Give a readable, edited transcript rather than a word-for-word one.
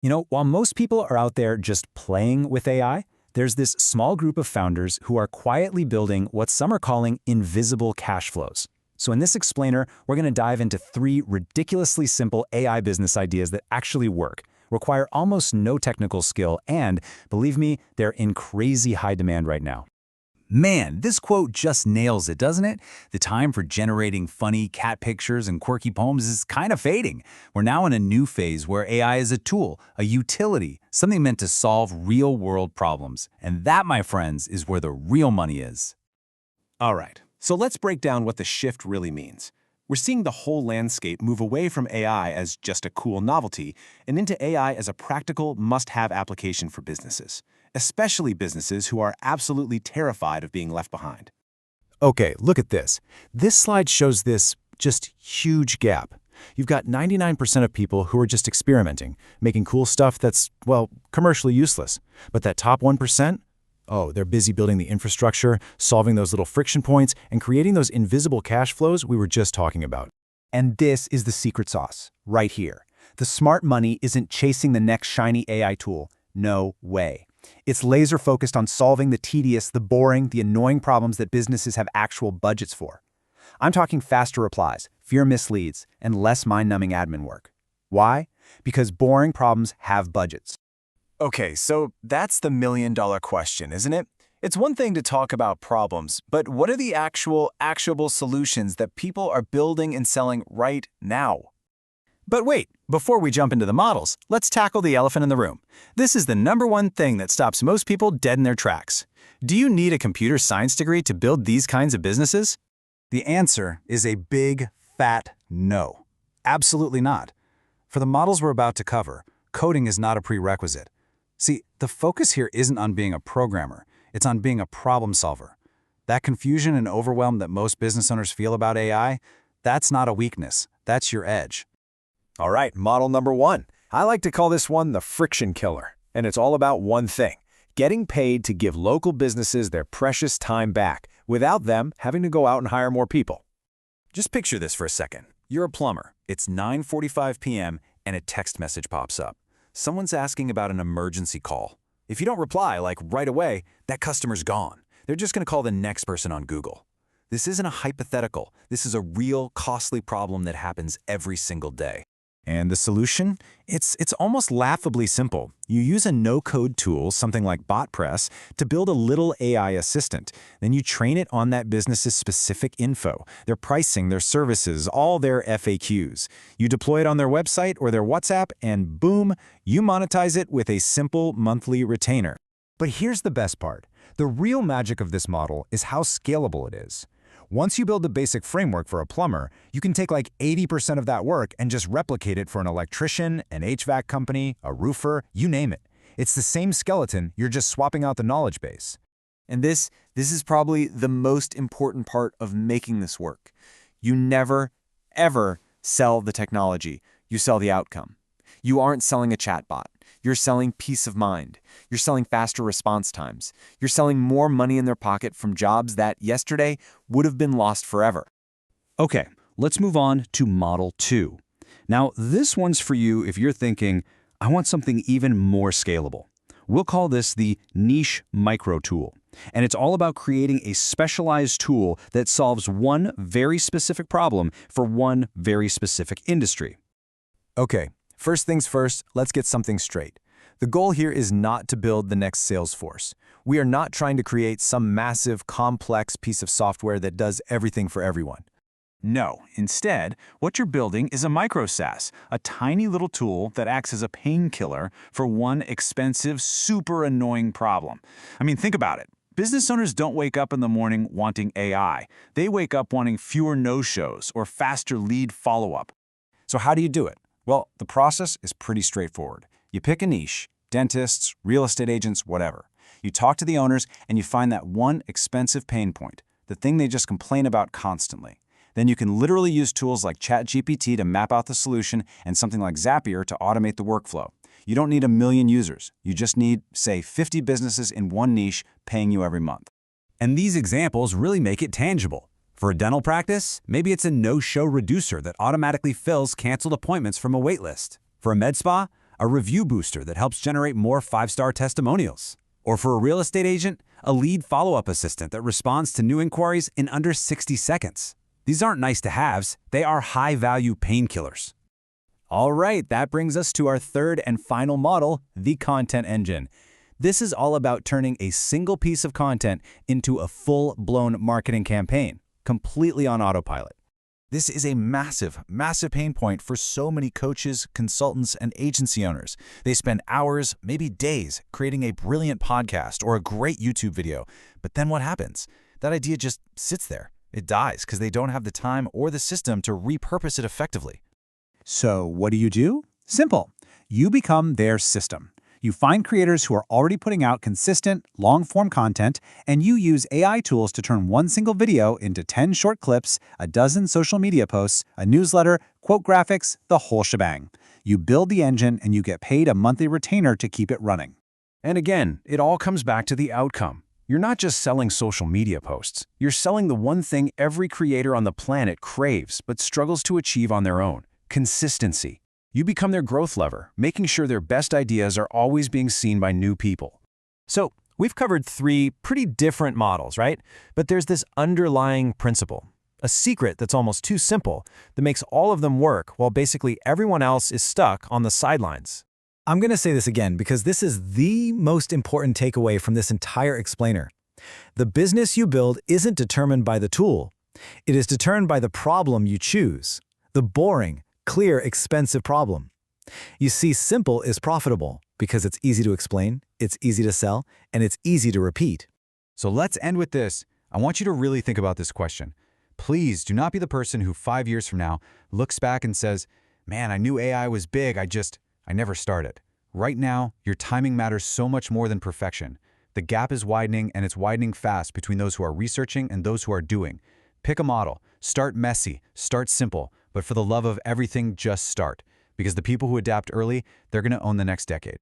While most people are out there just playing with AI, there's this small group of founders who are quietly building what some are calling invisible cash flows. So in this explainer, we're going to dive into 3 ridiculously simple AI business ideas that actually work, require almost no technical skill, and, believe me, they're in crazy high demand right now. Man, this quote just nails it, doesn't it? The time for generating funny cat pictures and quirky poems is kind of fading. We're now in a new phase where AI is a tool, a utility, something meant to solve real-world problems. And that, my friends, is where the real money is. All right, so let's break down what the shift really means. We're seeing the whole landscape move away from AI as just a cool novelty and into AI as a practical, must-have application for businesses, especially businesses who are absolutely terrified of being left behind. Okay, look at this. This slide shows this just huge gap. You've got 99% of people who are just experimenting, making cool stuff that's, well, commercially useless. But that top 1%? Oh, they're busy building the infrastructure, solving those little friction points, and creating those invisible cash flows we were just talking about. And this is the secret sauce, right here. The smart money isn't chasing the next shiny AI tool. No way. It's laser-focused on solving the tedious, the boring, the annoying problems that businesses have actual budgets for. I'm talking faster replies, fewer misleads, and less mind-numbing admin work. Why? Because boring problems have budgets. Okay, so that's the million-dollar question, isn't it? It's one thing to talk about problems, but what are the actual, actionable solutions that people are building and selling right now? But wait, before we jump into the models, let's tackle the elephant in the room. This is the #1 thing that stops most people dead in their tracks. Do you need a computer science degree to build these kinds of businesses? The answer is a big, fat no. Absolutely not. For the models we're about to cover, coding is not a prerequisite. See, the focus here isn't on being a programmer, it's on being a problem solver. That confusion and overwhelm that most business owners feel about AI, that's not a weakness, that's your edge. All right, model number 1. I like to call this one the friction killer. And it's all about one thing: getting paid to give local businesses their precious time back without them having to go out and hire more people. Just picture this for a second. You're a plumber. It's 9:45 p.m. and a text message pops up. Someone's asking about an emergency call. If you don't reply, like right away, that customer's gone. They're just going to call the next person on Google. This isn't a hypothetical. This is a real, costly problem that happens every single day. And the solution? It's almost laughably simple. You use a no-code tool, something like Botpress, to build a little AI assistant. Then you train it on that business's specific info, their pricing, their services, all their FAQs. You deploy it on their website or their WhatsApp, and boom, you monetize it with a simple monthly retainer. But here's the best part. The real magic of this model is how scalable it is. Once you build the basic framework for a plumber, you can take like 80% of that work and just replicate it for an electrician, an HVAC company, a roofer, you name it. It's the same skeleton, you're just swapping out the knowledge base. And this is probably the most important part of making this work. You never, ever sell the technology. You sell the outcome. You aren't selling a chatbot. You're selling peace of mind. You're selling faster response times. You're selling more money in their pocket from jobs that yesterday would have been lost forever. Okay, let's move on to Model 2. Now, this one's for you if you're thinking, I want something even more scalable. We'll call this the niche micro tool. And it's all about creating a specialized tool that solves one very specific problem for one very specific industry. Okay. First things first, let's get something straight. The goal here is not to build the next Salesforce. We are not trying to create some massive, complex piece of software that does everything for everyone. No, instead, what you're building is a Micro-SaaS, a tiny little tool that acts as a painkiller for one expensive, super annoying problem. I mean, think about it. Business owners don't wake up in the morning wanting AI. They wake up wanting fewer no-shows or faster lead follow-up. So how do you do it? Well, the process is pretty straightforward. You pick a niche, dentists, real estate agents, whatever. You talk to the owners and you find that one expensive pain point, the thing they just complain about constantly. Then you can literally use tools like ChatGPT to map out the solution and something like Zapier to automate the workflow. You don't need 1 million users. You just need, say, 50 businesses in one niche paying you every month. And these examples really make it tangible. For a dental practice, maybe it's a no-show reducer that automatically fills canceled appointments from a waitlist. For a med spa, a review booster that helps generate more 5-star testimonials. Or for a real estate agent, a lead follow-up assistant that responds to new inquiries in under 60 seconds. These aren't nice-to-haves, they are high-value painkillers. All right, that brings us to our third and final model, the content engine. This is all about turning a single piece of content into a full-blown marketing campaign, completely on autopilot. This is a massive, massive pain point for so many coaches, consultants, and agency owners. They spend hours, maybe days, creating a brilliant podcast or a great YouTube video. But then what happens? That idea just sits there. It dies because they don't have the time or the system to repurpose it effectively. So what do? Simple. You become their system. You find creators who are already putting out consistent, long-form content, and you use AI tools to turn one single video into 10 short clips, a dozen social media posts, a newsletter, quote graphics, the whole shebang. You build the engine and you get paid a monthly retainer to keep it running. And again, it all comes back to the outcome. You're not just selling social media posts. You're selling the one thing every creator on the planet craves but struggles to achieve on their own: consistency. You become their growth lever, making sure their best ideas are always being seen by new people. So, we've covered 3 pretty different models, right? But there's this underlying principle, a secret that's almost too simple that makes all of them work while basically everyone else is stuck on the sidelines. I'm going to say this again because this is the most important takeaway from this entire explainer. The business you build isn't determined by the tool. It is determined by the problem you choose. The boring, clear, expensive problem. You see, simple is profitable because it's easy to explain, it's easy to sell, and it's easy to repeat. So let's end with this. I want you to really think about this question. Please do not be the person who 5 years from now looks back and says, "Man, I knew AI was big, I never started." Right now, your timing matters so much more than perfection. The gap is widening, and it's widening fast between those who are researching and those who are doing. Pick a model. Start messy. Start simple. But for the love of everything, just start. Because the people who adapt early, they're going to own the next decade.